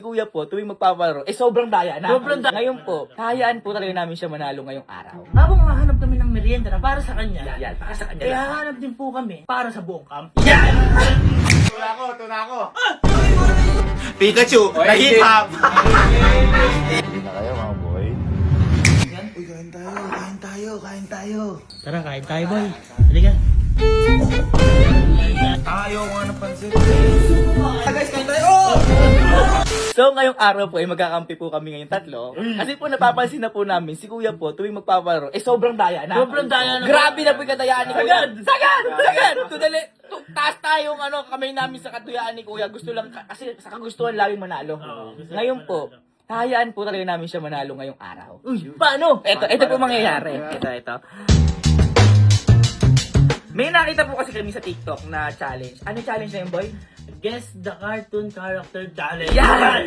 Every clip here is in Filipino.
kuya po, tuwing magpapalaro, sobrang daya na. Sobrang daya. Ngayon po, hayaan po talaga namin siya manalo ngayong araw. Habang mahanap kami ng merienda na para sa kanya, Yan, para sa kanya eh lang. hahanap din po kami para sa buong camp. Yan! Tuna ako. Pikachu, nahihap. Hindi na kayo mga boy. Uy, kain tayo. Tara, kain tayo, boy. Halika. Ayaw nga ng pansit. Guys, kain tayo! So, ngayong araw po, magkakampi po kami ngayong tatlo. Kasi po, napapansin na po namin, si kuya po, tuwing magpapalaro, sobrang daya na. Sobrang daya na. Grabe na po yung kadayaan ni kuya. Sagad! Sagad! Tudali! Taas tayong kamay namin sa katuyaan ni kuya. Gusto lang, kasi sa kagustuhan laging manalo. Ngayon po, hayaan po talaga namin siya manalo ngayong araw. Uy, paano? Ito po mangyayari. Ito. May nakita po kasi kami sa TikTok na challenge. Ano challenge na yun, boy? Guess the cartoon character challenge. Yan!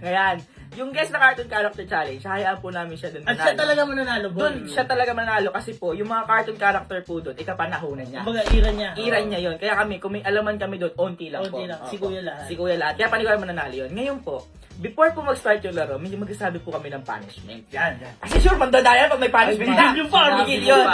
Ngayon, yung guess na cartoon character challenge, hayaan po namin siya dun At siya talaga mananalo, boy. Doon siya talaga manalo kasi po, yung mga cartoon character po doon, ikapanahonan niya. Kumbaga, ira niya. Iran niya yun. Kaya kami, kung may alaman kami doon, onti lang po. Onti lang. Si Opo. Kuya lahat. Si Kuya lahat. Kaya paniguran mananalo yun. Ngayon po, before po mag-start yung laro, medyo magsasabi po kami ng punishment. Yan. Kasi sure, mandadaya pag may punishment na. Yung pa, Gigil yun.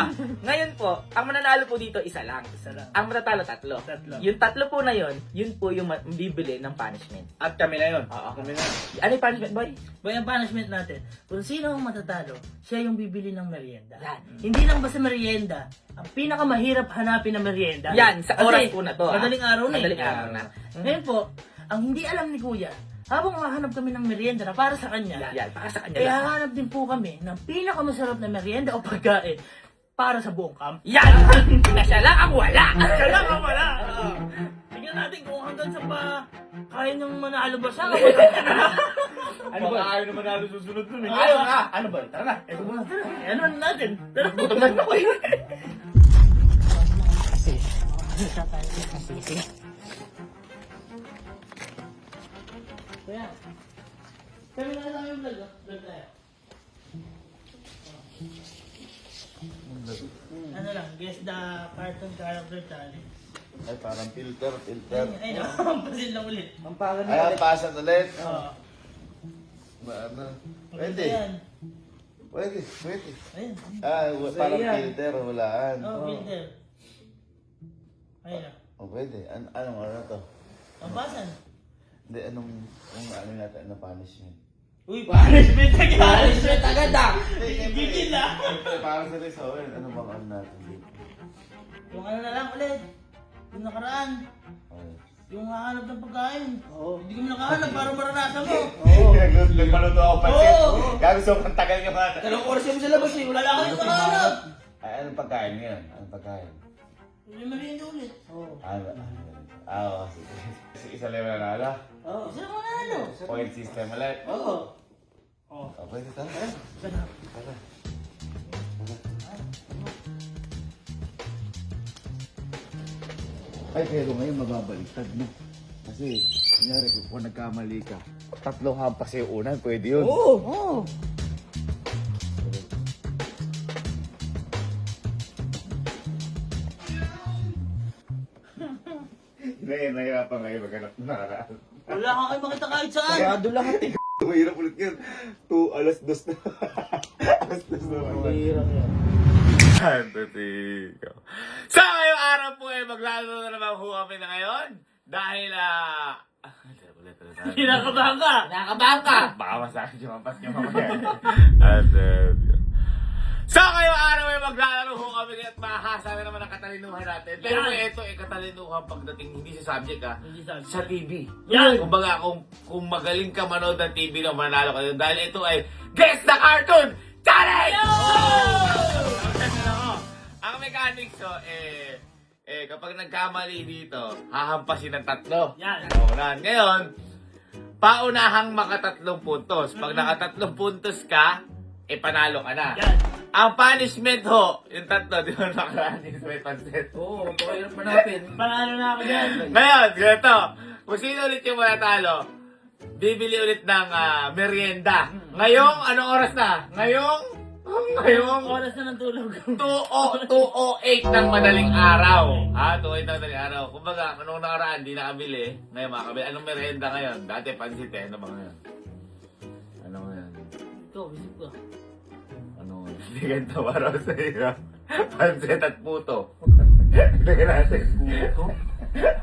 Ngayon po, ang mananalo po dito, isa lang. Isa lang. Ang matatalo, tatlo. Yung tatlo po na yun, yun po yung bibili ng punishment. At kami na yun. Oo. Kami na. Ano yung punishment, boy? Boy, ang punishment natin, kung sino ang matatalo, siya yung bibili ng merienda. Yan. Hindi lang basta merienda, ang pinakamahirap hanapin na merienda. Yan, sa oras Kasi po na to. Madaling araw na. Madaling araw na. Ngayon po, ang hindi alam ni Kuya, habang mahanap kami ng merienda na para sa kanya, Yan, para sa kanya eh lang. hahanap din po kami ng pinakamasarap na merienda o pagkain para sa buong camp. Yan! Na siya lang ang wala! Siya lang ang wala. Tingnan natin kung hanggang sa pa kaya niyang manalo ba siya. Ano ba? Ayaw naman natin susunod nun eh. Ayaw na! Ano ba? Tara na! Ano na natin? Tara. Gutom na ako eh. Kuya, kami na lang yung vlog. Vlog tayo. Ano lang, guess the cartoon character challenge. Ay, parang filter. Ay, nakapampasin lang ulit. Ay, pasan ulit. Oo. Ano? Maganda Pwede. yan. Pwede. Ayun. Ah, parang filter, walaan. Oh, filter. Ayun na. O, pwede. Anong ano to? Pampasan. Hindi, anong ano natin, ano punishment? Uy, punishment agad! Punishment agad ah! Gigil ah! Siyempre, parang sa Rizal, ano bang ano natin dito? Yung ano na lang ulit. Yung nakaraan. Okay. Yung hahanap ng pagkain. Oo. Hindi kami nakahanap para maranasan mo. Nagpaluto ako pansit. Oo. Gabi sobrang tagal yung mga. Dalawang oras kami sa labas eh. Wala Wala kami nakahanap. Ay, anong pagkain ngayon? Anong pagkain? Yung merienda ulit. Oo. Oo, sige. Isa lang na nala. Oo. Isa lang manalo. Point system ulit. Oo. Oh, pwede tara. Tara. Ay, pero ngayon mababaliktad mo. Kasi, kunyari, kung nagkamali ka, tatlong hampas yung unan, pwede yun. Oo! Nahihirapan ngayon maghanap ng nakaraan. Wala kang kayo makita kahit saan. Sarado lahat eh. Mahirap ulit yun. 2 alas 2 na. alas 2 na. Mahirap yan. Antitigo. So, ngayong araw po ay maglalaro na naman ho kami na ngayon. Dahil, Kinakabahan ka. Nakakabahan ka! baka masakit yung mampas niyo mamaya. Antitigo. So, ngayong araw ay maglalaro ho kami at mahasa na naman ang katalinuhan natin. Pero ito ay katalinuhan pagdating hindi sa subject Hindi sabi. sa TV. Yan. Kumbaga, kung magaling ka manood ng TV na manalo ka dun. Dahil ito ay Guess the Cartoon Challenge! Ang mechanics, kapag nagkamali dito, hahampasin ng tatlo. Yan. Paunahan. Ngayon, paunahang makatatlong puntos. Pag nakatatlong puntos ka, panalo ka na. Yan. Ang punishment ho, yung tatlo, di ba nakaraan yung may pansit? Oo, mahirap manapin. Panalo na ako dyan. Ngayon, ganito. Kung sino ulit yung manatalo, bibili ulit ng merienda. Ngayong, anong oras na? Ngayong Ngayong Oras na ng tulog. 2:08 ng madaling araw. Ha? 2:08 ng madaling araw. Kumbaga, nung nakaraan, di nakabili. Ngayon makakabili. Anong merienda ngayon? Dati pansit eh. Ano ba ngayon? Ano ngayon? Ikaw, isip ko. Ano ngayon? Hindi ganito araw sa iyo. Pansit at puto. Tingnan natin. Puto?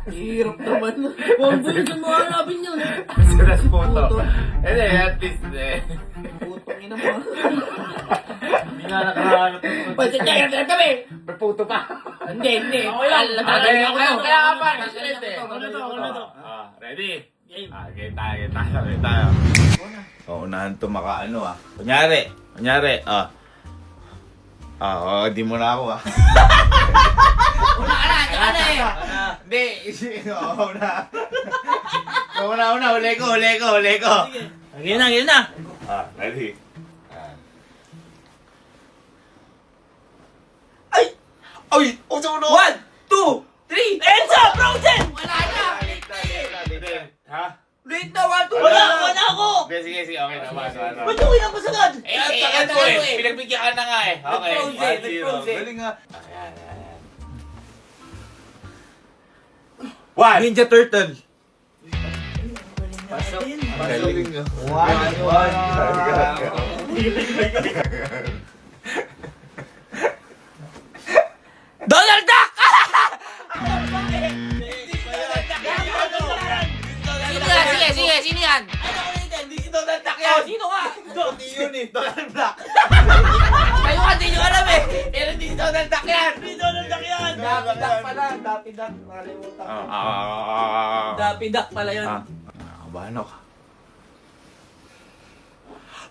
Hirap naman. Combo yun sa mga hanapin yun. Pansit at puto. Hindi, at least eh. Putong ina mo. Hindi nga nakahanap. Pansit kaya kami. May puto pa. Hindi. Okay lang. Kaya nga pa. Ako na to. Ready? Game. Game tayo. Unahan to makaano Kunyari, di mo na ako Una ka na eh. Hindi, una, huli ko. Sige na. Ready? Ay! Uso-uno! 1, 2, 3! Enzo! Frozen! Wala na! Ha? Late na! 1, 2, Wala ako! Sige, okay naman. Ba't yung ilang pasagad? Ito pinagbigyan ka na nga eh. Okay, Nag-frozen. Galing nga. One! Ninja Turtle. Galing nga. Donald Duck! Sino yan? Hindi si Donald Duck yan! Sino nga? Hindi yun eh, Donald Duck! Kayo nga, hindi nyo alam eh. Pero hindi si Donald Duck yan! Hindi Donald Duck yan! Daffy Duck pala. Daffy Duck. Nakalimutan ko. Daffy Duck pala yun. Nakakabahan ako.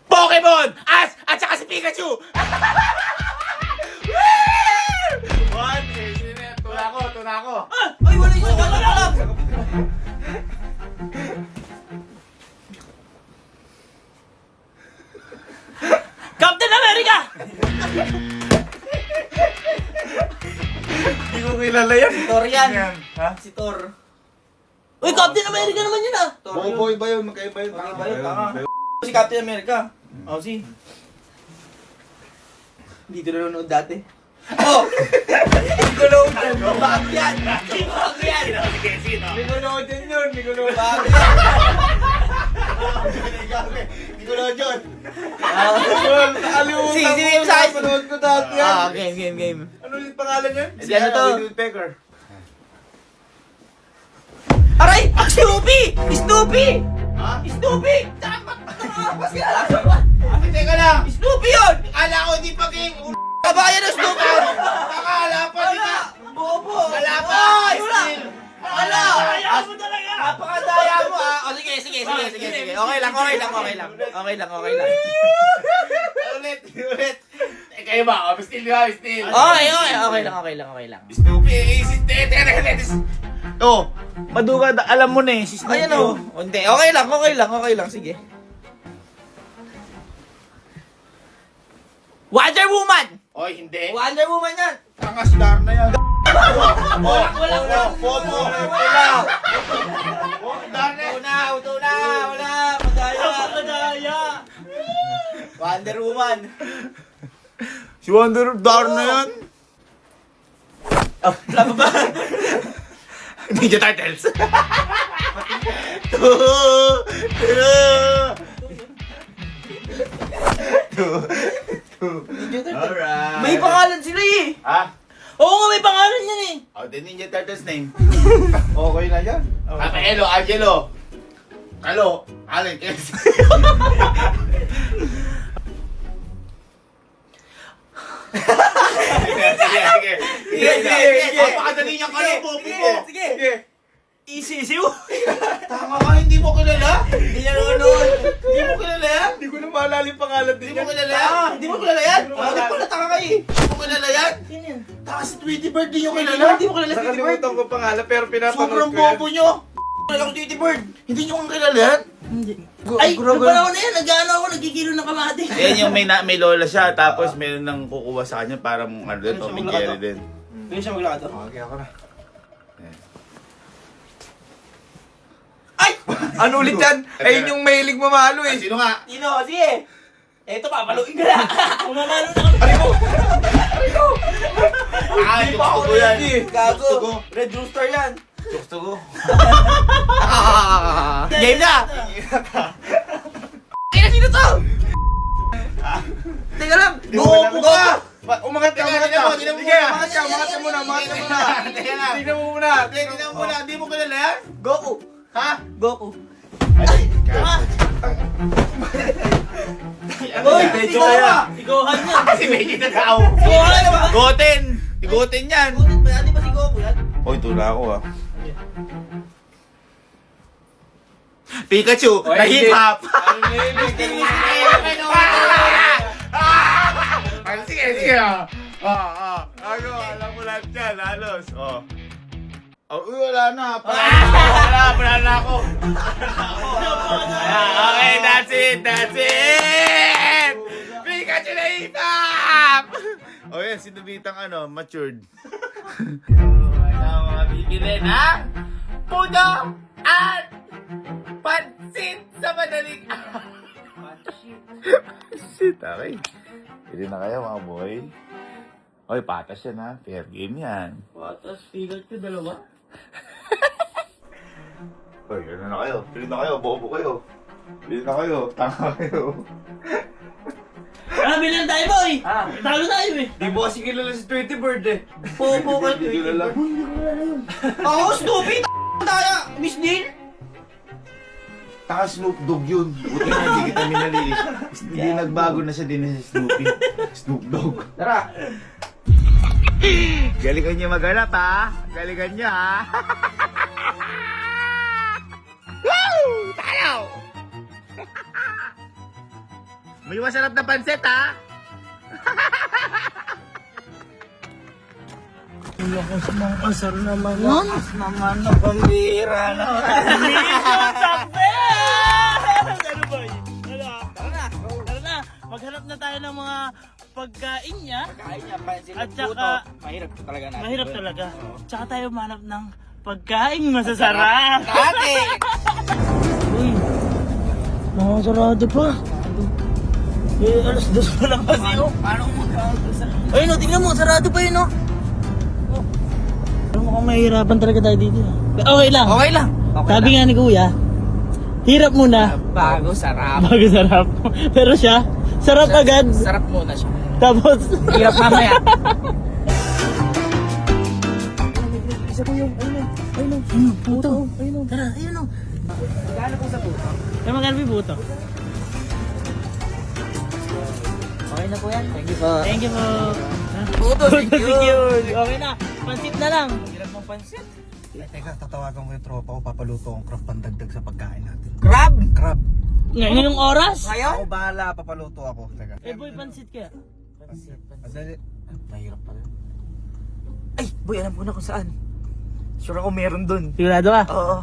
Pokemon! Ash! At saka si Pikachu! One! Tuna ko! Ay, wala yung sagot na lang. Captain America! Hindi ko kilala yan. Thor yan. Ha? Si Thor. Uy, Captain America naman yun ah! Boboy ba yun? Magkaiba yun. Magkaiba yun, tama. Si Captain America. Oh, si. Dito nanonood dati. Oh! Nickelodeon! Bago yan! Bago yan! Sige, sino? Nickelodeon yun. Nickelodeon. Bago yan! Nickelodeon. Sige, sa akin. Panood ko dati yan. Game. Ano yung pangalan yun? Si ano to? Woodpecker. Aray! Snoopy! Snoopy! Ha? Snoopy! Dapat nakakas ka lang! Teka lang! Snoopy yun! Akala ko hindi pa game. Kabayan ng Snoopy! Akala pa Wala! Bobo! Wala pa! Ay, wala! Wala! Kaya mo talaga! Napakadaya mo ah! O sige. Okay lang. Ulit. Kayo ba? Still. Okay lang. Snoopy, teka. Oh, maduga, alam mo na eh, si Snoopy. Ayan o. Hindi, okay lang. Sige. Wonder Woman! Oy, hindi. Wonder Woman yan! Tangastar na yan. Wala. Bobo. Tuna. Wala. Madaya. Wonder Woman. Si Wonder Dar na yan. Wala pa ba? Ninja Turtles. Alright. May pangalan sila eh! Ha? Oo nga, may pangalan yan eh! Oh, the Ninja Turtles name. Okay na yan. Rafaelo, Angelo. Kalo, Allen, Kes. Sige. Papakadali niya kalo, bobo mo. Sige. Isisiw! Tama ka, hindi mo kilala? Hindi niya nanonood. Hindi mo kilala yan? Hindi ko na maalala yung pangalan din Hindi mo yan. kilala yan? Hindi mo kilala yan? Hindi ko nataka kayo eh. Hindi mo kilala yan? Sino yan? Taka si Tweety Bird, di nyo kilala? Hindi mo kilala si Titi Bird. Nakalimutan ko pangalan pero pinapanood Sobrang ko yan. bobo nyo. Kilala ko Tweety Bird. Hindi nyo kang kilala yan? Ay, nung panahon na yan, nag-ano ako, nagkikilo ng kamati. Yan yung may lola siya, tapos meron nang kukuha sa kanya para ano din, Tom and Jerry din. Pwede siya maglakad. Okay, ako na. Ay! Ano ulit yan? Ayun yung mahilig mamalo eh. Sino nga? Sino? Sige! Eto, papaluin ka na. Mamamalo na kami. Hindi pa ako ready. Gago. Red Rooster yan. Gusto ko. Game na! Kaya sino to? Teka lang! Buko ka! Umangat ka, umangat ka. Tingnan mo, Sige, umangat ka muna, umangat ka muna. Teka lang. Tingnan mo muna. Tingnan mo muna, di mo kilala yan? Goku! Ha? Goku! Uy, medyo kaya. Sigohan niya. Si Veggie na tao. Gohan ba? Goten! Goten yan. Goten ba yan? Di ba si Goku yan? Hoy, tula ako ah. Pikachu, na hip-hop! Sige, sige ah. Ano, alam mo lahat yan, halos. Wala na. Wala na ako. Okay, that's it! Pikachu na hip-hop! O yan, sinubitang matured. Bibili ng puno at pansit sa madaling araw. Pansit, okay. Pili na kayo mga boy. Oy, patas yan ha. Fair game yan. Patas, Pikachu, dalawa. Oy, ano na kayo? Pili na kayo, bobo kayo. Pili na kayo, tanga kayo. Bilang tayo, boy! Talo tayo eh. Di mo kasi kilala si Tweety Bird eh. Popo ka, Hindi ko lang. Ako, stupid! Daya! Miss Dean! Taka Snoop Dogg yun. Buti na hindi kita minali. Hindi nagbago na siya din si Snoopy. Snoop Dogg. Tara! Galingan niya maghanap ha. Galingan niya ha. Woo! Tayo! May masarap na pansit ha. Lakas mga kasar naman yan. Naman na pambira na. Mission success! Ano ba yun? Tara na! Tara na, maghanap na tayo ng mga pagkain niya. Kain niya, pansin At ng saka- puto. Mahirap talaga natin. Mahirap doon. talaga. Tsaka tayo manap ng pagkain masasarap. Dati! Uy, nakasarado pa. Alas 2 pa lang kasi oh. Paano mag-aagusan? Ayun oh, tingnan mo, sarado pa yun oh. Pero mukhang mahihirapan talaga tayo dito. Okay lang. Okay lang. Okay Sabi lang. nga ni Kuya, hirap muna Bago sarap. bago sarap. Pero siya, sarap agad. Sarap muna siya. Tapos, Hirap mamaya. isa ko yung, ayun oh, puto. Ayun oh, tara, ayun oh. Gano'n po sa puto? Kaya magkano yung puto? Okay na po yan. Thank you po. Thank you po. Puto, thank you. Secure. Okay na, pansit na lang. Hirap ng pansit. Teka, tatawagan ko yung tropa ko, papaluto ang crab pandagdag sa pagkain natin. Crab! Crab. Ngayong oras? Ngayon? Ako bahala, papaluto ako. Teka. Eh boy, pansit kaya. Madali. Mahirap pala. Ay, boy, alam ko na kung saan. Sure ako meron dun. Sigurado ka? Oo.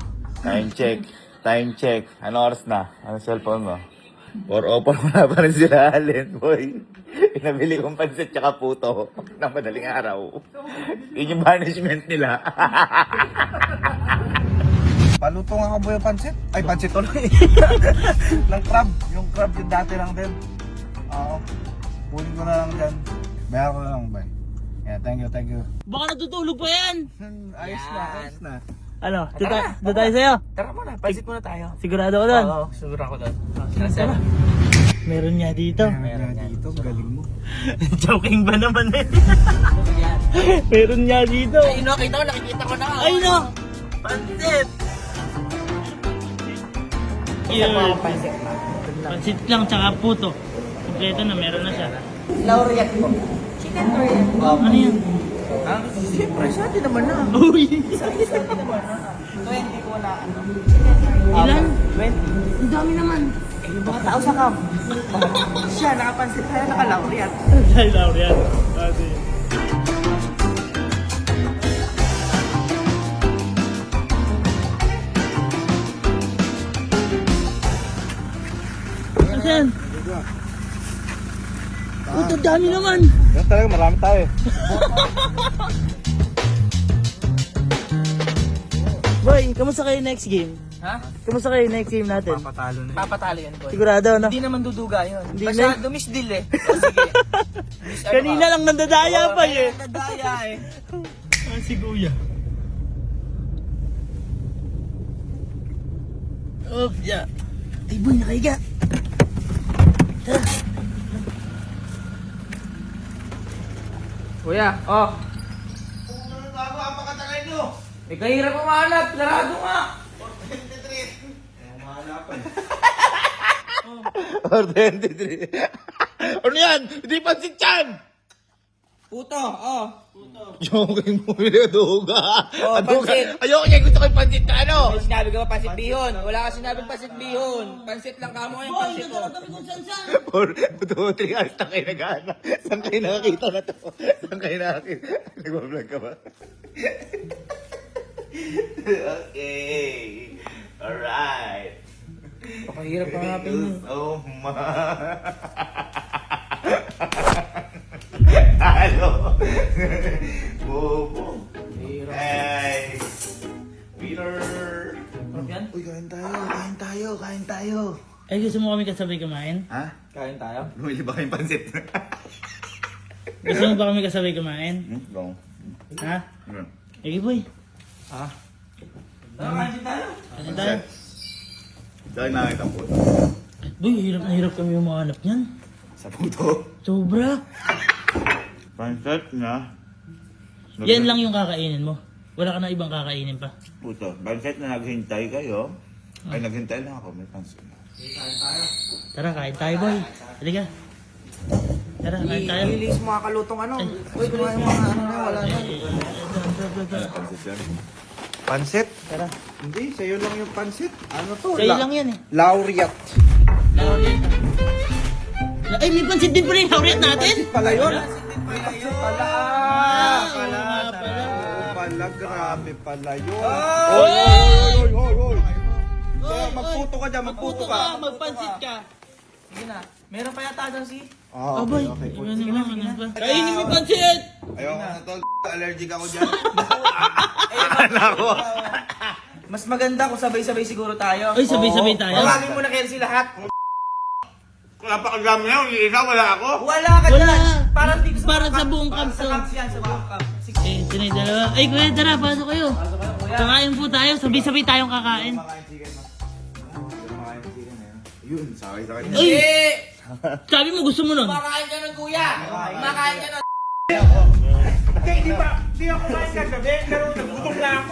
Time check. Time check. Ano oras na? Ano cellphone mo? 4:04 mo na pa rin sila Allen, boy. Pinabili kong pansit tsaka puto ng madaling araw. Yun yung punishment nila. Paluto nga ako ba yung pansit? Ay, pansit tuloy. Ng crab. Yung crab yung dati lang din. Oo. Kunin ko na lang dyan. Bayaran ko na lang, bay. Yeah, thank you, thank you. Baka natutulog pa yan. Ayos na, ayos na. Ano, doon tayo sa'yo. Tara muna, pansit muna tayo. Sigurado ka doon. Oo, siguro ako doon. Tara. Meron niya dito. Meron na dito, galing mo. Joking ba naman eh? Meron niya dito. Ay, no, kita ko, nakikita ko na. Ay no! Pansit! Yun. Pansit na. Pansit lang tsaka puto. Kompleto na, meron na siya. Laureate po. Ano yan? Ha? Siyempre, sa atin naman na. Uy! 20 ko na ano. Ilan? 20. Ang dami naman. Eh, yung mga tao sa camp. Siya, nakapansit kaya nakalaureate. Dahil ako yan. Kasi... Ano yan? Puto, dami naman. Yan talaga, marami tayo. Boy, kamusta kayo next game? Ha? Kumusta kayo next game natin? Papatalo na. Papatalo yan, boy. Sigurado, no? Hindi naman duduga yun. Hindi Basta na. dumisdil eh. O, sige. Kanina lang nandadaya pa eh. Nandadaya eh. Si Kuya. Oh, yeah. Ay, boy, nakahiga. Tara. Kuya, oh. Bago, apakatagal nyo. May kahirap umahanap. Larado nga. 23. Ano yan? Hindi pansit yan! Puto, oh. Joking mo, duga. Oh, pansit. Ayoko niya, gusto ko yung pansit na ano. May sinabi ka ba pansit bihon? Wala ka sinabing pansit bihon. Pansit lang kamo ngayon, pansit oh. For 2-3 hours na kayo nag-ano. Saan kayo nakakita na to? Saan kayo nakakita? Nag-vlog ka ba? Okay. Alright. Pakahirap hanapin yun. Oh my. Halo. Bobo. Hey. Winner. Yan? Uy, kain tayo. Ay, gusto mo kami kasabay kumain? Ha? Kain tayo. Bumili ba kayong pansit? Gusto mo ba kami kasabay kumain? Go. Ha? Sige, boy. Kain tayo. Ano tayo? Dahil nakita po. Boy, hirap na hirap kami umahanap niyan. Sa puto. Sobra. Pansit na. Yan lang yung kakainin mo. Wala ka na ibang kakainin pa. Puto. Pansit na naghintay kayo. Ay, naghintay lang ako. May pansit na. Tara, kain tayo, boy. Halika. Tara, kain tayo. Ilis mga kalutong ano. Uy, kumain yung mga ano na, wala na. Pansit yan. Pansit? Tara. Hindi, sa'yo lang yung pansit. Ano to? Sa'yo lang yan eh. Laureate. Ay, may pansit din pala yung laureate natin. Pala yun? Pala. Pala, grabe pala yun. Oy! Oy! Kaya Oy, magputo ka dyan, magputo ka. magpansit ka. Sige na. Meron pa yata dyan si... Ah, Oh, boy. okay. Ano ba? Kainin mo yung pansit! Ayoko na to. Allergic ako dyan. Mas maganda kung sabay-sabay siguro tayo. Ay, sabay-sabay tayo. Tawagin mo na kayo sila lahat. Napakagam na yung isa, wala ako. Wala ka Wala. dyan. Parang dito Para sa camp. buong Para camp sa to. camp yan, sa buong camp. Sige. Eh, ito na yung dalawa. Ay, kuya, tara, pasok kayo. Kakain po tayo. Sabay-sabay tayong kakain. Yun, sakay-sakay. Uy! Sabi mo gusto mo nun? Kumakain ka ng kuya. Kumakain ka ng...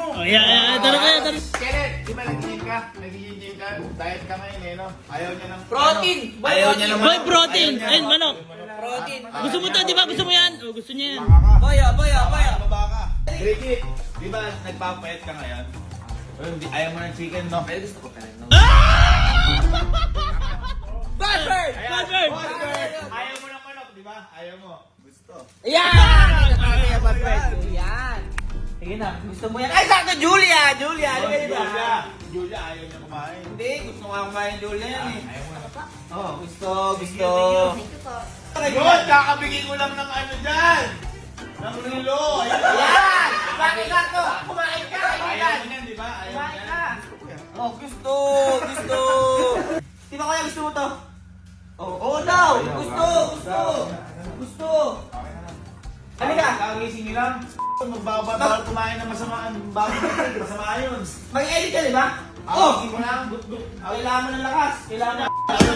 Oh, yeah, tara kaya, tara. Kenneth, di ba nag-gym ka? Nag-gym ka? Diet ka ngayon eh, no? Ayaw niya ng... Protein. Ano? Ayaw niya ng... Boy, protein! Ayun, manok. Protein. Gusto mo to, di ba? Gusto mo yan? Oh, gusto niya yan. Baya. Baba ka. Ricky, di ba nagpapayat ka ngayon? Ayaw mo ng chicken, no? Pero gusto ko pa rin, no? Buzzword! Buzzword! Ayaw mo ng manok, di ba? Ayaw mo. Gusto. Yan! Okay, buzzword. Yan. Sige na. Gusto mo yan. Ay, sakto, Julia! Julia, ano kayo ba? Julia, ayaw niya kumain. Hindi, gusto nga kumain Julia yan eh. Ayaw mo na pa. Oh, gusto. Yun, kakabigay ko lang ng ano dyan. Ng relo. Yan! Bakit sakto? Kumain ka, Ayaw kaibigan. mo yan, di ba? Ayaw mo Kumain yan. ka. Oh, gusto. Di ba kaya gusto mo to? Oo daw! Gusto! Halika! Kagising nyo lang. Magbabawal kumain ng masamaan. Masama yun. Mag-edit ka, di ba? Kagising mo lang. Kailangan mo ng lakas.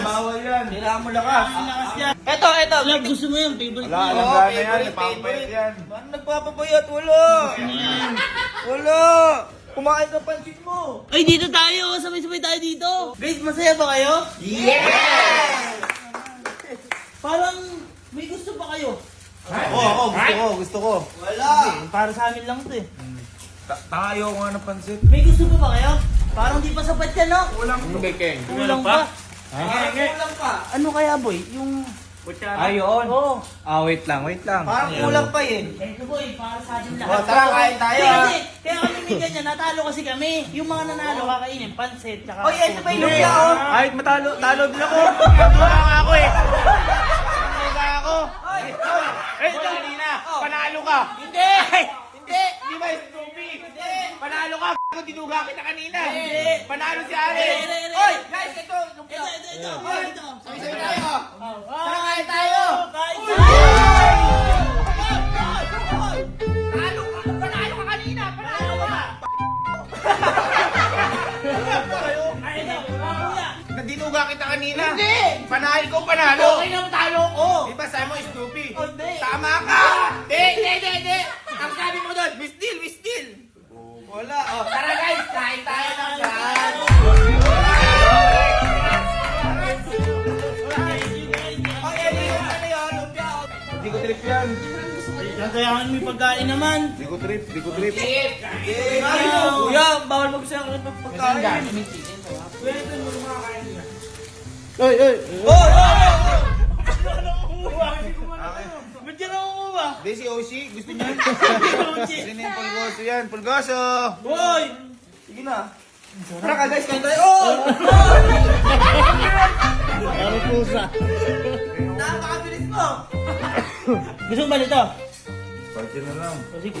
Bawal yan. Kailangan mo lakas. Ang lakas yan. Ito. Love, gusto mo yan. Favorite mo Wala, yan. alam Oo, na yan. favorite. Ipapapayat yan. Ano nagpapapayat? Wala! Kumain ka pansit mo! Ay, dito tayo. Sabay-sabay tayo dito. Guys, masaya ba kayo? Parang may gusto pa kayo. Oo, gusto ko. Wala! Para sa amin lang to eh. Tayo nga ng pansit. May gusto pa ba kayo? Parang di pa sapat yan, no? Kulang Kulang pa. Kulang pa. Ano kaya, boy? Yung... Ayun. Oo. Wait lang. Parang kulang pa yun. Ito, boy. Para sa atin O, lahat. tara, kain tayo. Kasi, kaya kami may ganyan. Natalo kasi kami. Yung mga nanalo, kakainin. Pansit, tsaka... Oy, ito pa yung lumpia, oh. Kahit talo din ako. ako eh. ako. Oy! Eh, kanina. Panalo ka. Hindi! Di ba, Scooby? Hindi! Panalo ka. Ako dinuga kita kanina. Panalo si Ale. Oy, guys, ito. Oy, sabi tayo. Tara, kain tayo. Panalo ka kanina. Panalo ka. Nadinuga kita kanina. Hindi. Panalo ko, panalo. Okay naman talo ko. Diba sabi mo, Snoopy? Hindi. Tama ka. Hindi. Ang sabi mo doon, Miss Deal. Wala. Oh, tara guys, kain tayo ng gan. Di ko trip yan. Gagayahan mo yung pagkain naman. Di ko trip. Kuya, bawal magsaya ka ng pagkain. Oy! Ba't yan ako ba? Di si Oshi, gusto niya. Sino yung pulgoso yan? Pulgoso! Boy! Sige na. Tara ka guys, kain tayo. Oh! Ano pusa? Napakabilis mo. Gusto mo ba nito? Party na lang. O sige.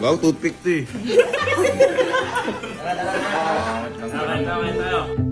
Wow, toothpick to eh. Kain tayo.